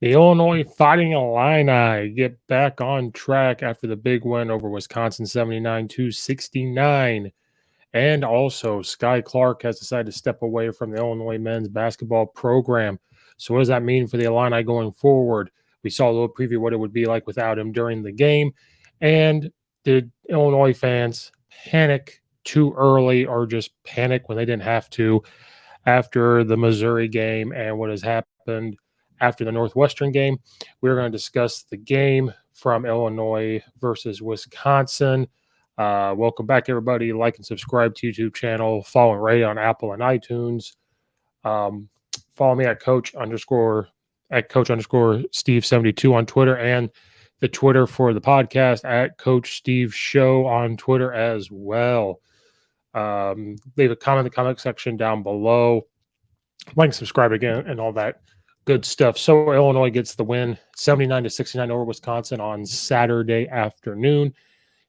The Illinois Fighting Illini get back on track after the big win over Wisconsin 79-69. And also, Skyy Clark has decided to step away from the Illinois men's basketball program. So, what does that mean for the Illini going forward? We saw a little preview of what it would be like without him during the game. And did Illinois fans panic too early or just panic when they didn't have to after the Missouri game and what has happened after the Northwestern game? We're going to discuss the game from Illinois versus Wisconsin. Welcome back, everybody. Like and subscribe to YouTube channel. Follow and rate on Apple and iTunes. Follow me at coach underscore Steve72 on Twitter, and the Twitter for the podcast at Coach Steve Show on Twitter as well. Leave a comment in the comment section down below. Like and subscribe again and all that good stuff. So Illinois gets the win 79-69 over Wisconsin on Saturday afternoon.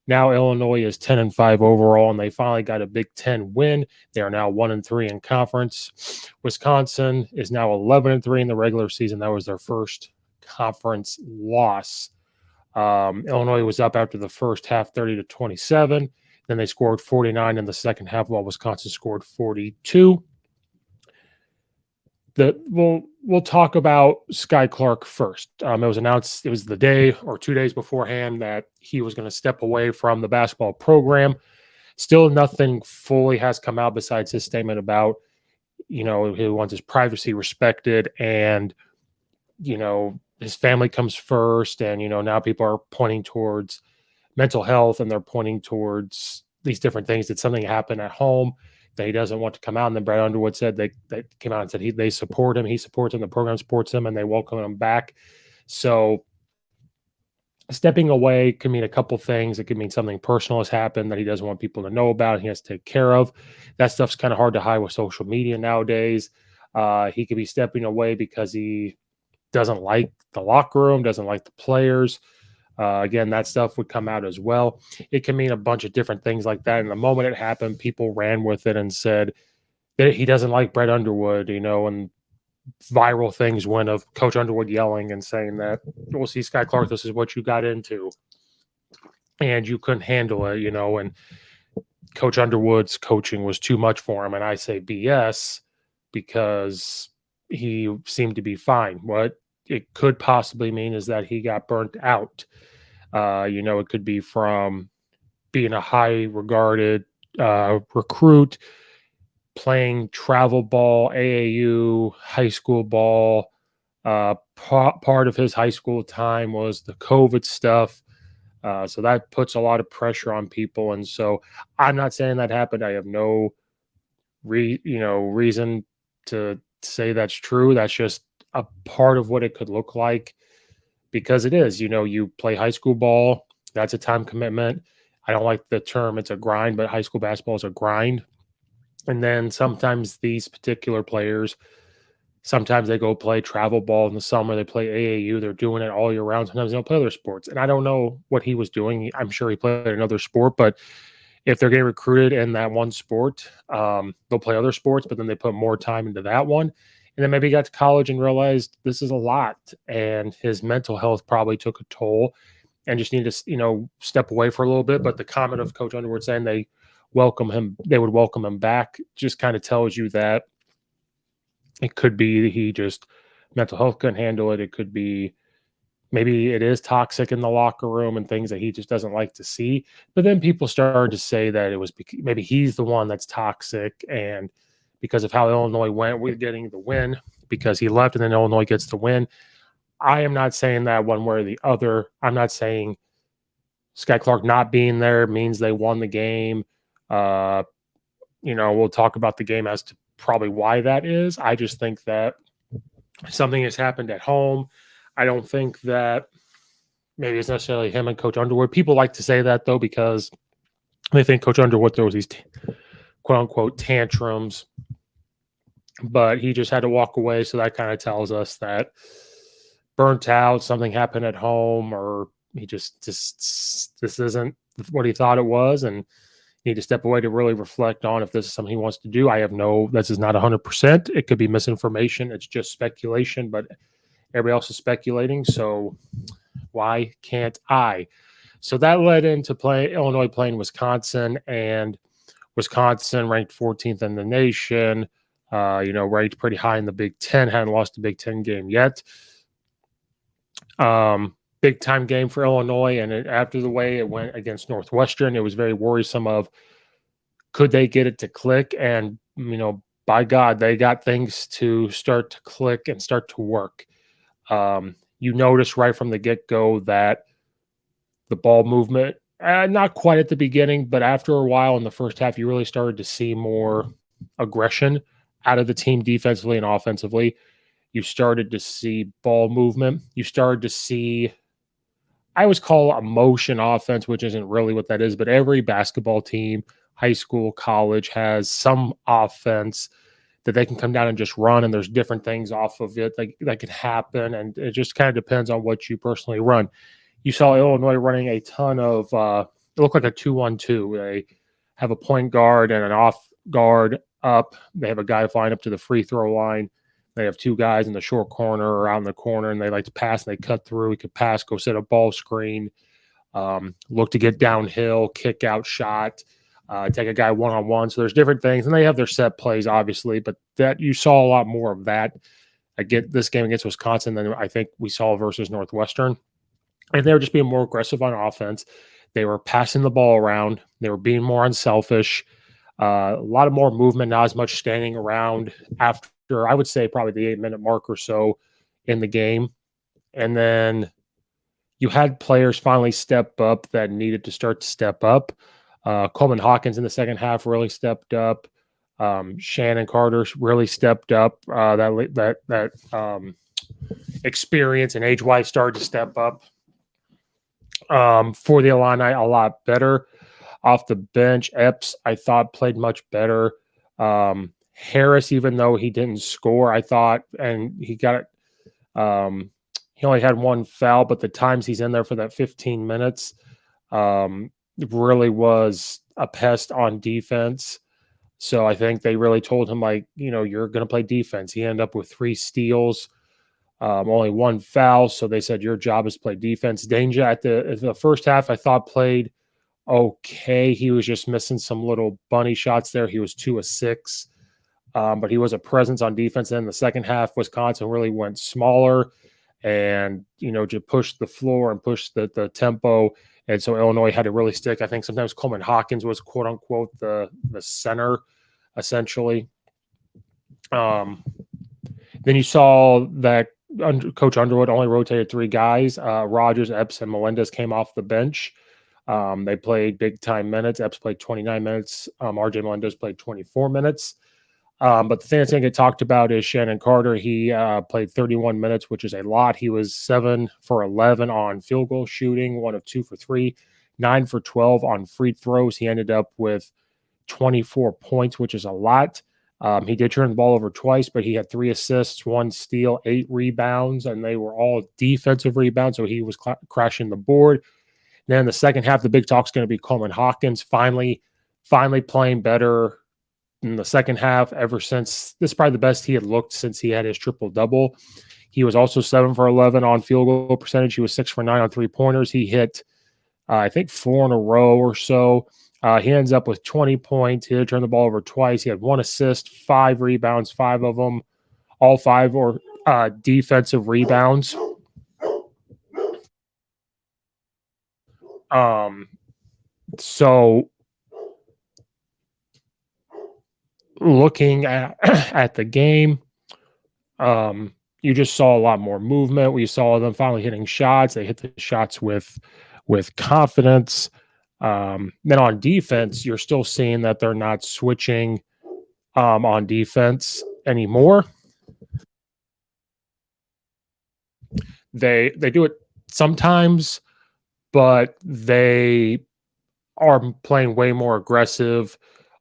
Now Illinois is 10-5 overall, and they finally got a Big Ten win. They are now 1-3 in conference. Wisconsin is now 11-3 in the regular season. That was their first conference loss. Illinois was up after the first half, 30-27. Then they scored 49 in the second half, while Wisconsin scored 42. We'll talk about Skyy Clark first. It was announced, it was the day or 2 days beforehand that he was going to step away from the basketball program. Still nothing fully has come out besides his statement about, he wants his privacy respected, and, his family comes first. And, now people are pointing towards mental health, and they're pointing towards these different things. Did something happen at home that he doesn't want to come out? And then Brad Underwood said they came out and said they support him. He supports him. The program supports him, and they welcome him back. So stepping away could mean a couple things. It could mean something personal has happened that he doesn't want people to know about, and he has to take care of. That stuff's kind of hard to hide with social media nowadays. He could be stepping away because he doesn't like the locker room, doesn't like the players. Again, that stuff would come out as well. It can mean a bunch of different things like that. And the moment it happened, people ran with it and said that he doesn't like Brett Underwood, and viral things went of Coach Underwood yelling and saying that, we'll see, Skyy Clark, this is what you got into, and you couldn't handle it, and Coach Underwood's coaching was too much for him. And I say BS, because he seemed to be fine. What it could possibly mean is that he got burnt out. It could be from being a high regarded recruit, playing travel ball, AAU, high school ball. Part of his high school time was the COVID stuff. So that puts a lot of pressure on people. And so I'm not saying that happened. I have no reason to say that's true. That's just a part of what it could look like, because it is, you play high school ball. That's a time commitment. I don't like the term it's a grind, but high school basketball is a grind. And then sometimes these particular players, sometimes they go play travel ball in the summer. They play AAU. They're doing it all year round. Sometimes they don't play other sports. And I don't know what he was doing. I'm sure he played another sport, but if they're getting recruited in that one sport, they'll play other sports, but then they put more time into that one. And then maybe he got to college and realized this is a lot, and his mental health probably took a toll and just needed to, step away for a little bit. But the comment of Coach Underwood saying they would welcome him back, just kind of tells you that it could be he just mental health couldn't handle it. It could be maybe it is toxic in the locker room and things that he just doesn't like to see. But then people started to say that it was maybe he's the one that's toxic, and because of how Illinois went with getting the win, because he left and then Illinois gets the win. I am not saying that one way or the other. I'm not saying Skyy Clark not being there means they won the game. We'll talk about the game as to probably why that is. I just think that something has happened at home. I don't think that maybe it's necessarily him and Coach Underwood. People like to say that, though, because they think Coach Underwood throws these quote-unquote tantrums, but he just had to walk away. So that kind of tells us that burnt out, something happened at home, or he just this isn't what he thought it was, and need to step away to really reflect on if this is something he wants to do. This is not 100%. It could be misinformation. It's just speculation, but Everybody else is speculating, so why can't I? So that led into Illinois playing Wisconsin, and Wisconsin ranked 14th in the nation. Ranked pretty high in the Big Ten. Hadn't lost a Big Ten game yet. Big time game for Illinois, and after the way it went against Northwestern, it was very worrisome. Of could they get it to click? And by God, they got things to start to click and start to work. You notice right from the get go that the ball movement, not quite at the beginning, but after a while in the first half, you really started to see more aggression out of the team defensively and offensively. You started to see ball movement. You started to see, I always call it a motion offense, which isn't really what that is, but every basketball team, high school, college, has some offense that they can come down and just run, and there's different things off of it that can happen, and it just kind of depends on what you personally run. You saw Illinois running a ton of it looked like a 2-1-2. They have a point guard and an off guard up. They have a guy flying up to the free throw line. They have two guys in the short corner or out in the corner, and they like to pass, and they cut through. He could pass, go set a ball screen, look to get downhill, kick out shot, take a guy one-on-one. So there's different things, and they have their set plays, obviously, but that you saw a lot more of that. I get this game against Wisconsin than I think we saw versus Northwestern. And they were just being more aggressive on offense. They were passing the ball around. They were being more unselfish. A lot of more movement, not as much standing around after, I would say, probably the 8-minute mark or so in the game. And then you had players finally step up that needed to start to step up. Coleman Hawkins in the second half really stepped up. Shannon Carter really stepped up. That experience and age-wise started to step up. For the Illini, a lot better. Off the bench, Epps, I thought, played much better. Harris, even though he didn't score, I thought, and he got it. He only had one foul, but the times he's in there for that 15 minutes really was a pest on defense. So I think they really told him, you're going to play defense. He ended up with 3 steals. Only one foul, so they said your job is to play defense. Danger at the first half, I thought played okay. He was just missing some little bunny shots there. He was 2 of 6, but he was a presence on defense. Then the second half, Wisconsin really went smaller and just pushed the floor and pushed the tempo, and so Illinois had to really stick. I think sometimes Coleman Hawkins was quote unquote the center, essentially. Then you saw that Coach Underwood only rotated 3 guys. Rogers, Epps, and Melendez came off the bench. They played big-time minutes. Epps played 29 minutes. RJ Melendez played 24 minutes. But the thing that's going to get talked about is Shannon Carter. He played 31 minutes, which is a lot. He was 7 for 11 on field goal shooting, 1 of 2 for 3, 9 for 12 on free throws. He ended up with 24 points, which is a lot. He did turn the ball over twice, but he had 3 assists, 1 steal, 8 rebounds, and they were all defensive rebounds, so he was crashing the board. Then in the second half, the big talk is going to be Coleman Hawkins finally playing better in the second half. Ever since, this is probably the best he had looked since he had his triple-double. He was also 7 for 11 on field goal percentage. He was 6 for 9 on three-pointers. He hit, I think, 4 in a row or so. He ends up with 20 points. He did turn the ball over twice. He had 1 assist, 5 rebounds, 5 of them, all 5 were defensive rebounds. So looking at the game, you just saw a lot more movement. We saw them finally hitting shots. They hit the shots with confidence. Then on defense, you're still seeing that they're not switching on defense anymore. They do it sometimes, but they are playing way more aggressive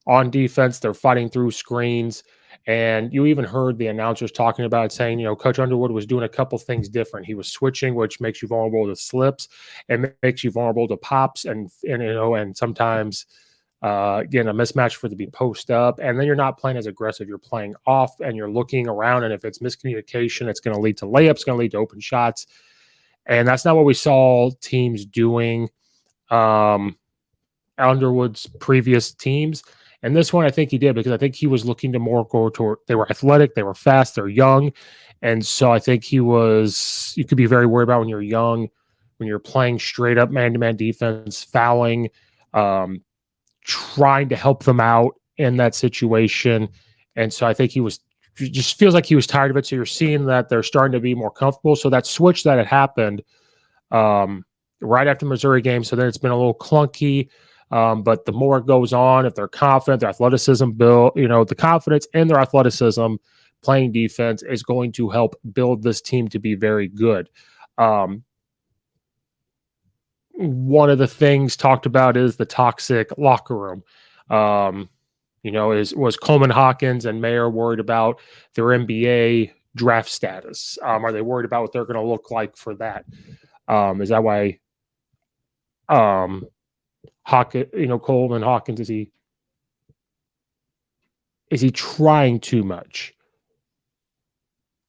on defense. They're fighting through screens. And you even heard the announcers talking about it, saying, Coach Underwood was doing a couple things different. He was switching, which makes you vulnerable to slips and makes you vulnerable to pops, and sometimes Again, a mismatch for it to be post up, and then you're not playing as aggressive. You're playing off, and you're looking around, and if it's miscommunication, it's going to lead to layups, going to lead to open shots, and that's not what we saw teams doing. Underwood's previous teams. And this one, I think he did because I think he was looking to more go toward. They were athletic, they were fast, they're young, and so I think he was. You could be very worried about when you're young, when you're playing straight up man-to-man defense, fouling, um, trying to help them out in that situation. And so I think he was. It just feels like he was tired of it. So you're seeing that they're starting to be more comfortable. So that switch that had happened right after the Missouri game. So then it's been a little clunky. But the more it goes on, if they're confident, their athleticism build, the confidence and their athleticism playing defense is going to help build this team to be very good. One of the things talked about is the toxic locker room. Was Coleman Hawkins and Mayer worried about their NBA draft status? Are they worried about what they're going to look like for that? Is that why Coleman Hawkins, is he trying too much?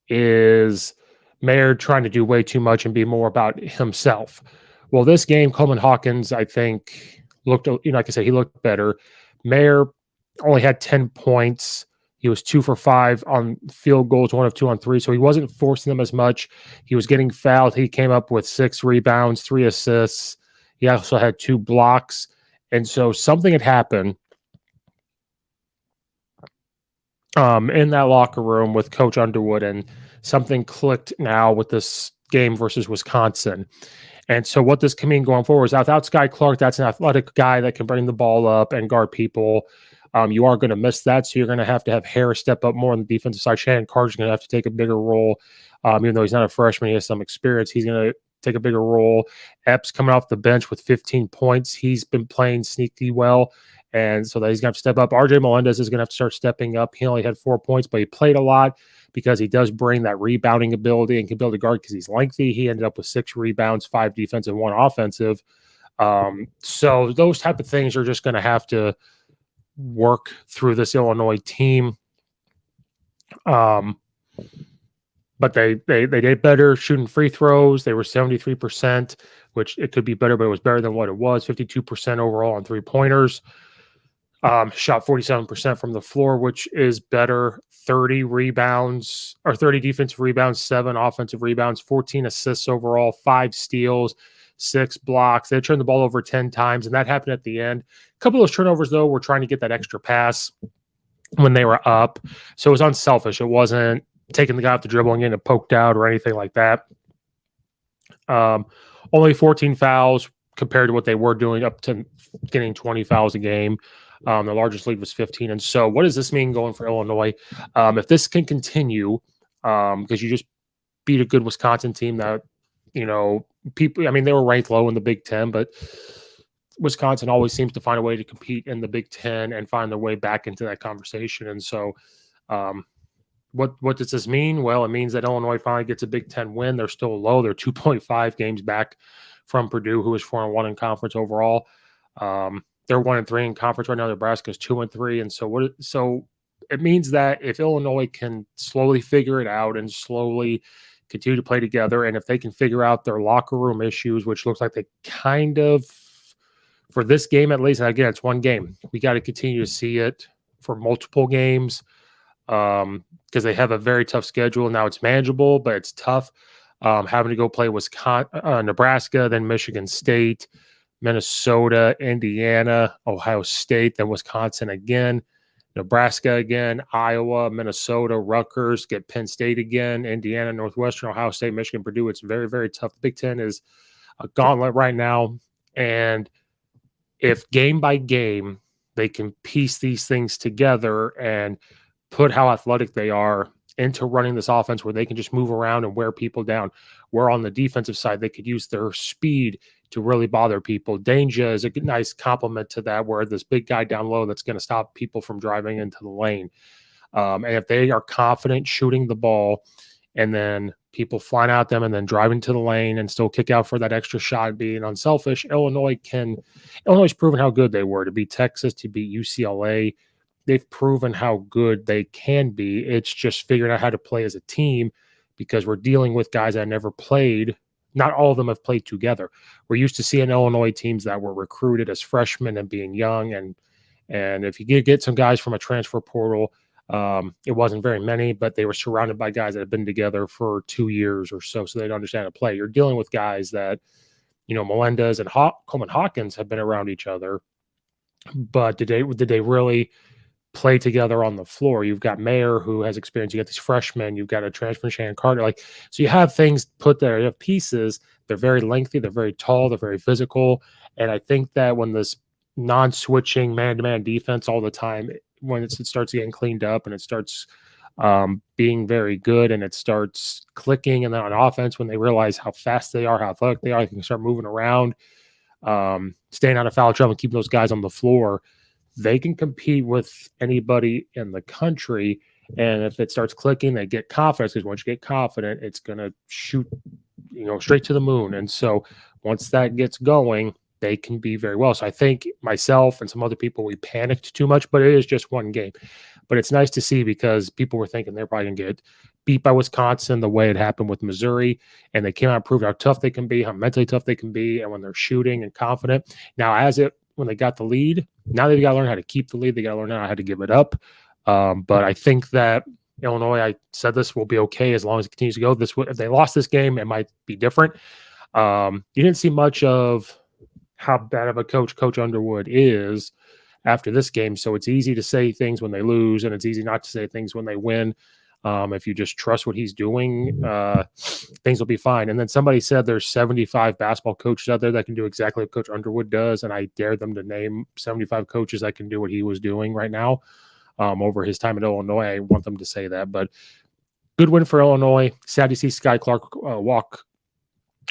Is Mayer trying to do way too much and be more about himself? Well, this game, Coleman Hawkins, I think, looked, like I said, he looked better. Mayer only had 10 points. He was 2 for 5 on field goals, 1 of 2 on 3. So he wasn't forcing them as much. He was getting fouled. He came up with 6 rebounds, 3 assists. He also had 2 blocks. And so something had happened in that locker room with Coach Underwood, and something clicked now with this game versus Wisconsin. And so what this can mean going forward is without Skyy Clark, that's an athletic guy that can bring the ball up and guard people. You are going to miss that, so you're going to have Harris step up more on the defensive side. Shannon Carter's going to have to take a bigger role. Even though he's not a freshman, he has some experience. He's going to take a bigger role. Epps coming off the bench with 15 points. He's been playing sneaky well, and so that he's going to have to step up. RJ Melendez is going to have to start stepping up. He only had 4 points, but he played a lot because he does bring that rebounding ability and can build a guard because he's lengthy. He ended up with 6 rebounds, 5 defensive, 1 offensive. So those type of things are just going to have to work through this Illinois team. But they did better shooting free throws. They were 73%, which it could be better, but it was better than what it was. 52% overall on 3-pointers. Shot 47% from the floor, which is better. 30 rebounds or 30 defensive rebounds, 7 offensive rebounds, 14 assists overall, 5 steals, 6 blocks. They turned the ball over 10 times, and that happened at the end. A couple of those turnovers, though, were trying to get that extra pass when they were up. So it was unselfish. It wasn't taking the guy off the dribble and getting it poked out or anything like that. Only 14 fouls compared to what they were doing up to getting 20 fouls a game. The largest lead was 15. And so what does this mean going for Illinois? If this can continue, because you just beat a good Wisconsin team that, people, they were ranked low in the Big Ten, but Wisconsin always seems to find a way to compete in the Big Ten and find their way back into that conversation. And so what does this mean? Well, it means that Illinois finally gets a Big Ten win. They're still low. They're 2.5 games back from Purdue, who is 4-1 in conference overall. They're 1-3 in conference right now. Nebraska's 2-3. And so it means that if Illinois can slowly figure it out and slowly continue to play together, and if they can figure out their locker room issues, which looks like they kind of, for this game at least, and again, it's one game. We got to continue to see it for multiple games because they have a very tough schedule. Now it's manageable, but it's tough. Having to go play Nebraska, then Michigan State, Minnesota, Indiana, Ohio State, then Wisconsin again, Nebraska again, Iowa, Minnesota, Rutgers, get Penn State again, Indiana, Northwestern, Ohio State, Michigan, Purdue. It's very, very tough. The Big Ten is a gauntlet right now. And if game by game they can piece these things together and put how athletic they are into running this offense where they can just move around and wear people down, where on the defensive side they could use their speed to really bother people. Danger is a nice complement to that, where this big guy down low that's going to stop people from driving into the lane. And if they are confident shooting the ball and then people flying out them and then driving to the lane and still kick out for that extra shot, being unselfish. Illinois' proven how good they were to beat Texas, to beat UCLA. They've proven how good they can be. It's just figuring out how to play as a team, because we're dealing with guys that never played. Not all of them have played together. We're used to seeing Illinois teams that were recruited as freshmen and being young, and if you get some guys from a transfer portal, it wasn't very many, but they were surrounded by guys that have been together for 2 years or so they'd understand how to play. You're dealing with guys that, Melendez and Coleman Hawkins have been around each other, but did they really play together on the floor? You've got Mayer, who has experience. You got these freshmen. You've got a transfer, Shannon Carter. So you have things put there. You have pieces. They're very lengthy. They're very tall. They're very physical. And I think that when this non-switching man-to-man defense all the time, when it starts getting cleaned up and it starts being very good and it starts clicking, and then on offense, when they realize how fast they are, how athletic they can start moving around, staying out of foul trouble and keeping those guys on the floor, they can compete with anybody in the country. And if it starts clicking, they get confidence, because once you get confident, it's going to shoot, straight to the moon. And so once that gets going, they can be very well. So I think myself and some other people, we panicked too much, but it is just one game. But it's nice to see, because people were thinking they're probably going to get beat by Wisconsin the way it happened with Missouri. And they came out and proved how tough they can be, how mentally tough they can be, and when they're shooting and confident. Now, when they got the lead, now they've got to learn how to keep the lead. They got to learn how to give it up. But I think that Illinois, I said this, will be okay as long as it continues to go. If they lost this game, it might be different. You didn't see much of how bad of a Coach Underwood is after this game. So it's easy to say things when they lose, and it's easy not to say things when they win. If you just trust what he's doing, things will be fine. And then somebody said there's 75 basketball coaches out there that can do exactly what Coach Underwood does, and I dare them to name 75 coaches that can do what he was doing right now over his time at Illinois. I want them to say that. But good win for Illinois. Sad to see Skyy Clark walk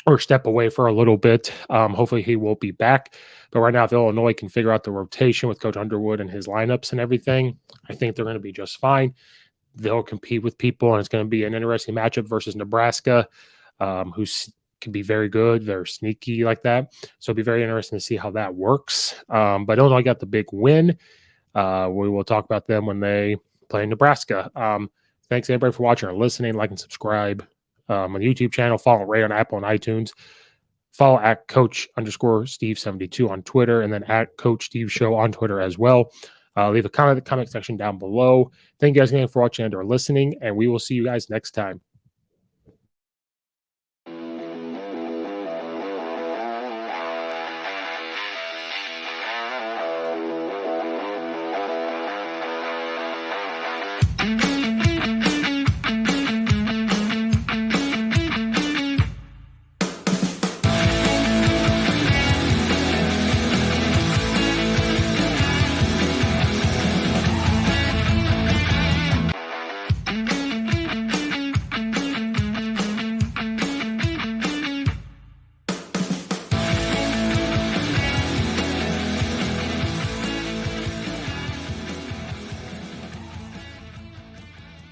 or step away for a little bit. Hopefully he will be back. But right now, if Illinois can figure out the rotation with Coach Underwood and his lineups and everything, I think they're going to be just fine. They'll compete with people, and it's going to be an interesting matchup versus Nebraska, who can be very good. They're sneaky like that. So it'll be very interesting to see how that works. But Illinois got the big win. We will talk about them when they play Nebraska. Thanks, everybody, for watching or listening. Like and subscribe on the YouTube channel. Follow Ray on Apple and iTunes. Follow at Coach_Steve72 on Twitter, and then at Coach Steve Show on Twitter as well. Leave a comment in the comment section down below. Thank you guys again for watching and or listening, and we will see you guys next time.